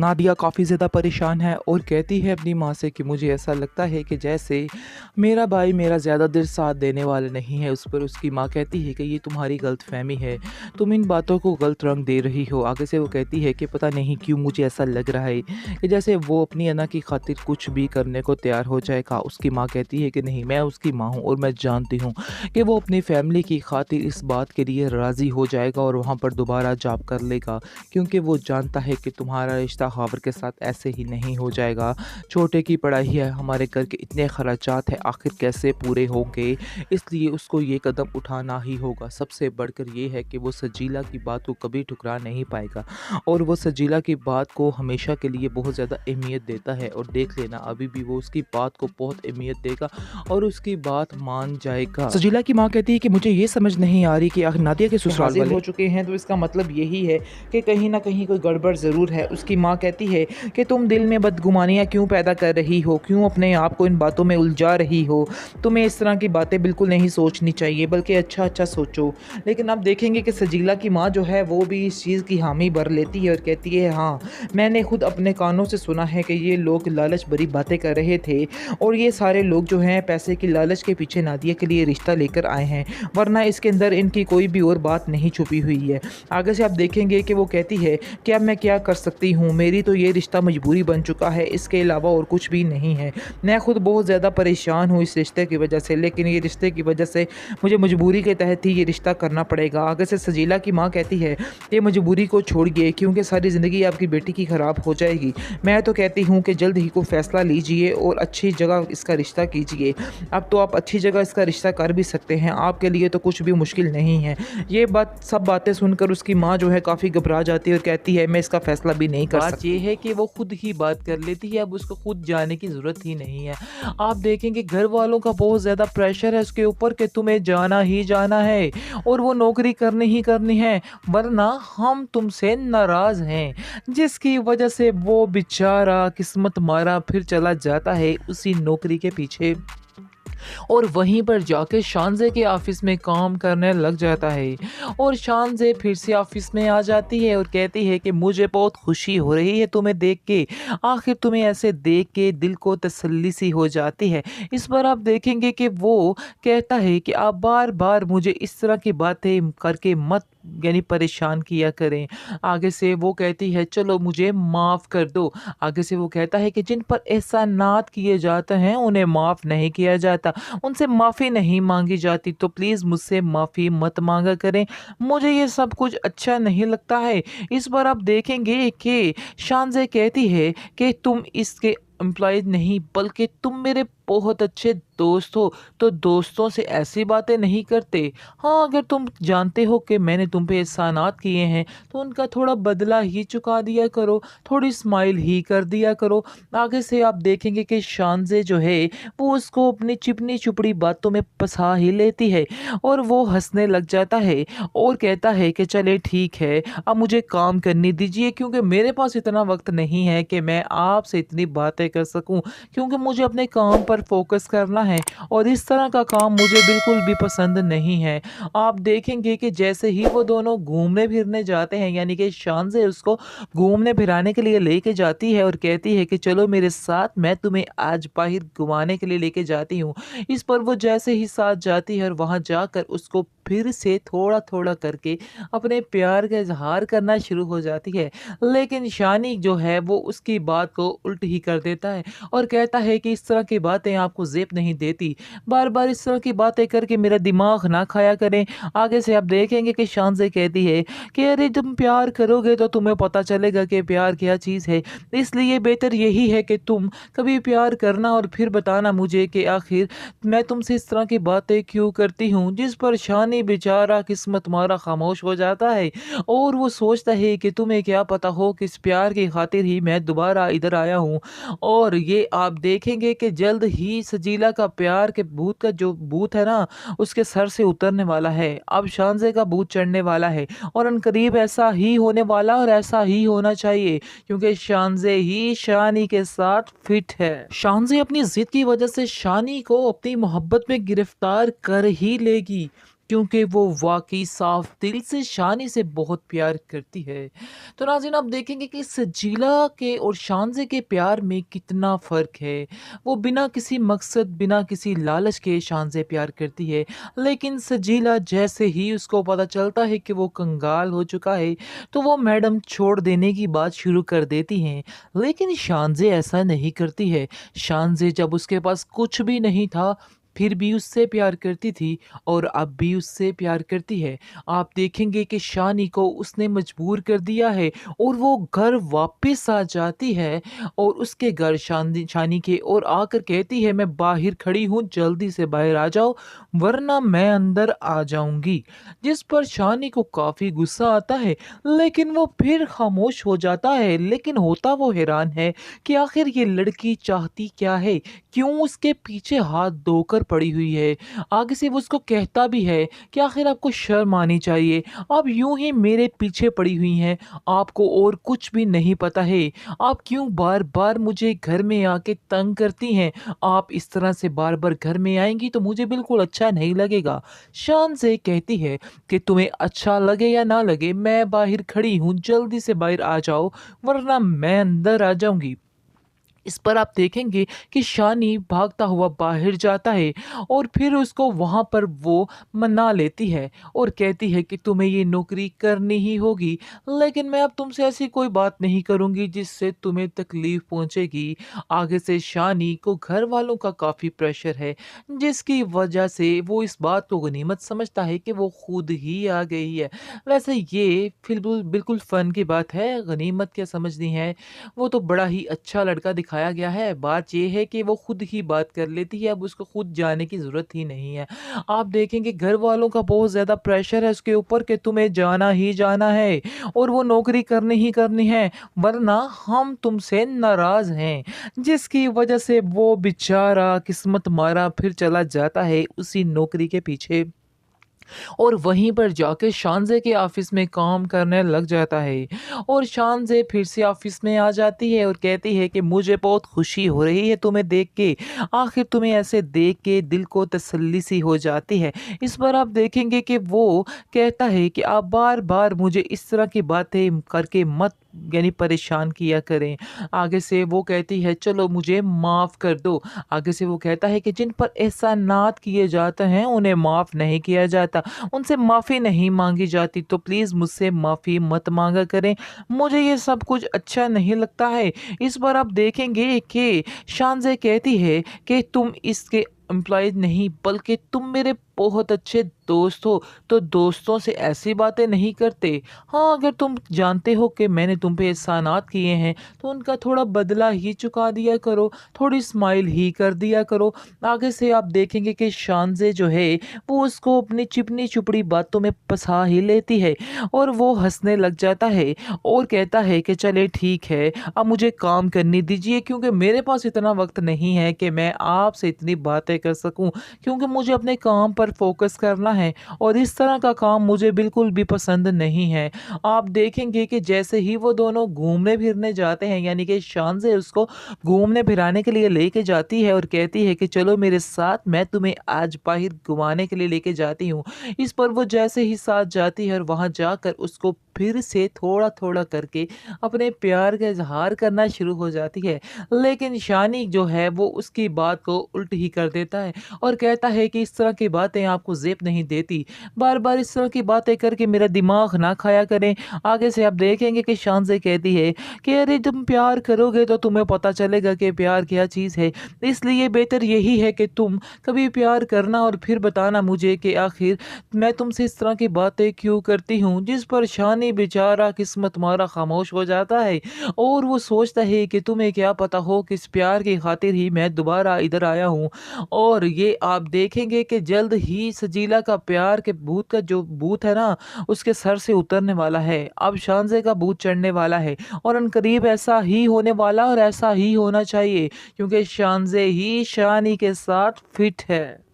नादिया काफ़ी ज़्यादा परेशान है और कहती है अपनी माँ से कि मुझे ऐसा लगता है कि जैसे मेरा भाई मेरा ज़्यादा देर साथ देने वाला नहीं है। उस पर उसकी माँ कहती है कि ये तुम्हारी गलतफ़हमी है, तुम इन बातों को गलत रंग दे रही हो। आगे से वो कहती है कि पता नहीं क्यों मुझे ऐसा लग रहा है कि जैसे वो अपनी अना की खातिर कुछ भी करने को तैयार हो जाएगा। उसकी माँ कहती है कि नहीं, मैं उसकी माँ हूँ और मैं जानती हूँ कि वो अपनी फ़ैमिली की खातिर इस बात के लिए राज़ी हो जाएगा और वहाँ पर दोबारा जॉब कर लेगा, क्योंकि वो जानता है कि तुम्हारा रिश्ता ख़ावर के साथ ऐसे ही नहीं हो जाएगा। छोटे की पढ़ाई है, हमारे घर के इतने खर्चात हैं, आखिर कैसे पूरे होंगे? इसलिए उसको ये कदम उठाना ही होगा। सबसे बढ़कर ये है कि वो सजीला की बात को कभी ठुकरा नहीं पाएगा और वो सजीला की बात को हमेशा के लिए बहुत ज़्यादा अहमियत देता है। और देख लेना, अभी भी वो उसकी बात को बहुत अहमियत देगा और उसकी बात मान जाएगा। सजीला की माँ कहती है कि मुझे ये समझ नहीं आ रही कि आखिर नादिया के ससुराल हाजिर वाले हो चुके हैं, तो इसका मतलब यही है कि कहीं न कहीं कोई गड़बड़ ज़रूर है। उसकी माँ कहती है कि तुम दिल में बदगुमानियाँ क्यों पैदा कर रही हो? क्यों अपने आप को इन बातों में उलझा रही हो? तुम्हें इस तरह की बातें बिल्कुल नहीं सोचनी चाहिए, बल्कि अच्छा-अच्छा सोचो। लेकिन अब देखेंगे कि सजीला की माँ जो है वो भी इस चीज़ की हामी भर लेती है और कहती है, हाँ, मैंने खुद अपने कानों से सुना है कि ये लोग लालच भरी बातें कर रहे थे और ये सारे लोग जो हैं पैसे की लालच के पीछे नादिया के लिए रिश्ता लेकर आए हैं, वरना इसके अंदर इनकी कोई भी और बात नहीं छुपी हुई है। आगे से आप देखेंगे कि वो कहती है कि अब मैं क्या कर सकती हूँ, मेरी तो ये रिश्ता मजबूरी बन चुका है, इसके अलावा और कुछ भी नहीं है। मैं खुद बहुत ज़्यादा परेशान हूँ इस रिश्ते की वजह से, लेकिन ये रिश्ते की वजह से मुझे मजबूरी के तहत ही ये रिश्ता करना पड़ेगा। आगे से सजीला की माँ कहती है कि मजबूरी को छोड़िए, क्योंकि सारी ज़िंदगी आपकी बेटी की ख़राब हो जाएगी। मैं तो कहती हूँ कि जल्द ही कोई फ़ैसला लीजिए और अच्छी जगह इसका रिश्ता कीजिए। अब तो आप अच्छी जगह इसका रिश्ता कर भी सकते हैं, आपके लिए तो कुछ भी मुश्किल नहीं है। ये सब बातें सुनकर उसकी माँ जो है काफ़ी घबरा जाती है और कहती है, मैं इसका फ़ैसला भी नहीं कर बात ये सकती। है कि वो खुद ही बात कर लेती है, अब उसको खुद जाने की ज़रूरत ही नहीं है। आप देखेंगे घर वालों का बहुत ज़्यादा प्रेशर है उसके ऊपर कि तुम्हें जाना ही जाना है और वो नौकरी करनी ही करनी है, वरना हम तुमसे नाराज़ हैं। जिसकी वजह से वो बेचारा किस्मत मारा फिर चला जाता है उसी नौकरी के पीछे और वहीं पर जाके शानज़े के ऑफ़िस में काम करने लग जाता है और शानज़े फिर से ऑफ़िस में आ जाती है और कहती है कि मुझे बहुत खुशी हो रही है तुम्हें देख के। आखिर तुम्हें ऐसे देख के दिल को तसल्ली सी हो जाती है। इस बार आप देखेंगे कि वो कहता है कि आप बार-बार मुझे इस तरह की बातें करके मत यानी परेशान किया करें। आगे से वो कहती है चलो मुझे माफ़ कर दो। आगे से वो कहता है कि जिन पर एहसानात किए जाते हैं उन्हें माफ़ नहीं किया जाता, उनसे माफ़ी नहीं माँगी जाती, तो प्लीज़ मुझसे माफ़ी मत माँगा करें। मुझे ये सब कुछ अच्छा नहीं लगता है। इस बार आप देखेंगे कि शानज़े कहती है कि तुम इसके एम्प्लॉयी नहीं बल्कि तुम मेरे बहुत अच्छे दोस्त हो, तो दोस्तों से ऐसी बातें नहीं करते। हाँ, अगर तुम जानते हो कि मैंने तुम पे एहसानात किए हैं, तो उनका थोड़ा बदला ही चुका दिया करो, थोड़ी स्माइल ही कर दिया करो। आगे से आप देखेंगे कि शानज़े जो है, वो उसको अपनी चिपनी-चुपड़ी बातों में फँसा ही लेती है और वो हँसने लग जाता है और कहता है कि चलिए ठीक है, अब मुझे काम करने दीजिए, क्योंकि मेरे पास इतना वक़्त नहीं है कि मैं आपसे इतनी बातें कर सकूँ, क्योंकि मुझे अपने काम पर फ़ोकस करना है और इस तरह का काम मुझे बिल्कुल भी पसंद नहीं है। आप देखेंगे कि जैसे ही वो दोनों घूमने-फिरने जाते हैं, यानी कि शानज़े उसको घूमने-फिराने के लिए लेके जाती है और कहती है कि चलो मेरे साथ, मैं तुम्हें आज बाहर घुमाने के लिए लेके जाती हूँ। इस पर वो जैसे ही साथ जाती है और वहाँ जाकर उसको फिर से थोड़ा-थोड़ा करके अपने प्यार का इज़हार करना शुरू हो जाती है। लेकिन शानी जो है वो उसकी बात को उल्ट ही कर देता है और कहता है कि इस तरह की बातें आपको ज़ेब नहीं देती। बार-बार इस तरह की बातें करके मेरा दिमाग ना खाया करें। आगे से आप देखेंगे कि शान से कहती है कि अरे तुम प्यार करोगे तो तुम्हें पता चलेगा कि प्यार क्या चीज़ है। इसलिए बेहतर यही है कि तुम कभी प्यार करना और फिर बताना मुझे कि आखिर मैं तुमसे इस तरह की बातें क्यों करती हूँ। जिस पर शानी बेचारा किस्मत मारा खामोश हो जाता है और वो सोचता है कि तुम्हें क्या पता हो कि इस प्यार की खातिर ही मैं दोबारा इधर आया हूँ। और ये आप देखेंगे कि जल्द ही सजीला का प्यार के भूत का जो भूत है ना, उसके सर से उतरने वाला है। अब शानज़े का भूत चढ़ने वाला है और अनकरीब ऐसा ही होने वाला और ऐसा ही होना चाहिए, क्योंकि शानज़े ही शानी के साथ फिट है। शानज़े अपनी ज़िद की वजह से शानी को अपनी मोहब्बत में गिरफ्तार कर ही लेगी। क्योंकि वो वाक़ई साफ़ दिल से शानी से बहुत प्यार करती है। तो नाज़रीन आप देखेंगे कि सजीला के और शानज़े के प्यार में कितना फ़र्क है। वो बिना किसी मकसद, बिना किसी लालच के शानज़े प्यार करती है। लेकिन सजीला जैसे ही उसको पता चलता है कि वो कंगाल हो चुका है, तो वो मैडम छोड़ देने की बात शुरू कर देती हैं। लेकिन शानज़े ऐसा नहीं करती है। शानज़े जब उसके पास कुछ भी नहीं था, फिर भी उससे प्यार करती थी और अब भी उससे प्यार करती है। आप देखेंगे कि शानी को उसने मजबूर कर दिया है और वो घर वापस आ जाती है और उसके घर शानी के और आकर कहती है, मैं बाहर खड़ी हूँ, जल्दी से बाहर आ जाओ वरना मैं अंदर आ जाऊँगी। जिस पर शानी को काफ़ी गुस्सा आता है, लेकिन वो फिर खामोश हो जाता है। लेकिन होता वो हैरान है कि आखिर ये लड़की चाहती क्या है? क्यों उसके पीछे हाथ धोकर पड़ी हुई है? आगे से वो उसको कहता भी है कि आखिर आपको शर्म आनी चाहिए। आप यूँ ही मेरे पीछे पड़ी हुई हैं, आपको और कुछ भी नहीं पता है। आप क्यों बार-बार मुझे घर में आके तंग करती हैं? आप इस तरह से बार-बार घर में आएँगी तो मुझे बिल्कुल अच्छा नहीं लगेगा। शान से कहती है कि तुम्हें अच्छा लगे या ना लगे, मैं बाहर खड़ी हूँ, जल्दी से बाहर आ जाओ वरना मैं अंदर आ जाऊँगी। इस पर आप देखेंगे कि शानी भागता हुआ बाहर जाता है और फिर उसको वहाँ पर वो मना लेती है और कहती है कि तुम्हें ये नौकरी करनी ही होगी, लेकिन मैं अब तुमसे ऐसी कोई बात नहीं करूँगी जिससे तुम्हें तकलीफ़ पहुँचेगी। आगे से शानी को घर वालों का काफ़ी प्रेशर है, जिसकी वजह से वो इस बात को गनीमत समझता है कि वो खुद ही आ गई है। वैसे ये बिल्कुल बिल्कुल फ़न की बात है, गनीमत क्या समझनी है, वो तो बड़ा ही अच्छा लड़का दिखाया गया है। बात ये है कि वो खुद ही बात कर लेती है, अब उसको खुद जाने की ज़रूरत ही नहीं है। आप देखेंगे घर वालों का बहुत ज़्यादा प्रेशर है उसके ऊपर कि तुम्हें जाना ही जाना है और वो नौकरी करनी ही करनी है, वरना हम तुमसे नाराज़ हैं। जिसकी वजह से वो बेचारा किस्मत मारा फिर चला जाता है उसी नौकरी के पीछे और वहीं पर जाके शानज़े के ऑफ़िस में काम करने लग जाता है और शानज़े फिर से ऑफ़िस में आ जाती है और कहती है कि मुझे बहुत खुशी हो रही है तुम्हें देख के। आखिर तुम्हें ऐसे देख के दिल को तसल्ली सी हो जाती है। इस पर आप देखेंगे कि वो कहता है कि आप बार-बार मुझे इस तरह की बातें करके मत यानी परेशान किया करें। आगे से वो कहती है चलो मुझे माफ़ कर दो। आगे से वो कहता है कि जिन पर एहसानात किए जाते हैं उन्हें माफ़ नहीं किया जाता। उनसे माफ़ी नहीं माँगी जाती, तो प्लीज़ मुझसे माफ़ी मत माँगा करें। मुझे ये सब कुछ अच्छा नहीं लगता है। इस बार आप देखेंगे कि शानज़े कहती है कि तुम इसके एम्प्लॉयी नहीं बल्कि तुम मेरे बहुत अच्छे दोस्त हो, तो दोस्तों से ऐसी बातें नहीं करते। हाँ, अगर तुम जानते हो कि मैंने तुम पे एहसानात किए हैं, तो उनका थोड़ा बदला ही चुका दिया करो, थोड़ी स्माइल ही कर दिया करो। आगे से आप देखेंगे कि शानज़े जो है, वो उसको अपनी चिपनी-चुपड़ी बातों में फँसा ही लेती है और वो हँसने लग जाता है और कहता है कि चलिए ठीक है, अब मुझे काम करने दीजिए क्योंकि मेरे पास इतना वक़्त नहीं है कि मैं आपसे इतनी बातें कर सकूँ, क्योंकि मुझे अपने काम पर फ़ोकस करना है और इस तरह का काम मुझे बिल्कुल भी पसंद नहीं है। आप देखेंगे कि जैसे ही वो दोनों घूमने-फिरने जाते हैं, यानी कि शानज़े उसको घूमने-फिराने के लिए लेके जाती है और कहती है कि चलो मेरे साथ, मैं तुम्हें आज बाहर घुमाने के लिए लेके जाती हूँ। इस पर वो जैसे ही साथ जाती है और वहाँ जाकर उसको फिर से थोड़ा-थोड़ा करके अपने प्यार का इज़हार करना शुरू हो जाती है। लेकिन शानी जो है वो उसकी बात को उल्ट ही कर देता है और कहता है कि इस तरह की बातें आपको ज़ेब नहीं देती। बार-बार इस तरह की बातें करके मेरा दिमाग ना खाया करें। आगे से आप देखेंगे कि शान से कहती है कि अरे तुम प्यार करोगे तो तुम्हें पता चलेगा कि प्यार क्या चीज़ है। इसलिए बेहतर यही है कि तुम कभी प्यार करना और फिर बताना मुझे कि आखिर मैं तुमसे इस तरह की बातें क्यों करती हूँ। जिस पर शानी बेचारा किस्मत मारा खामोश हो जाता है और वो सोचता है कि तुम्हें क्या पता हो कि इस प्यार की खातिर ही मैं दोबारा इधर आया हूँ। और ये आप देखेंगे कि जल्द ही सजीला का प्यार के भूत का जो भूत है ना, उसके सर से उतरने वाला है। अब शानज़े का भूत चढ़ने वाला है और अनकरीब ऐसा ही होने वाला और ऐसा ही होना चाहिए क्योंकि शानज़े ही शानी के साथ फिट है।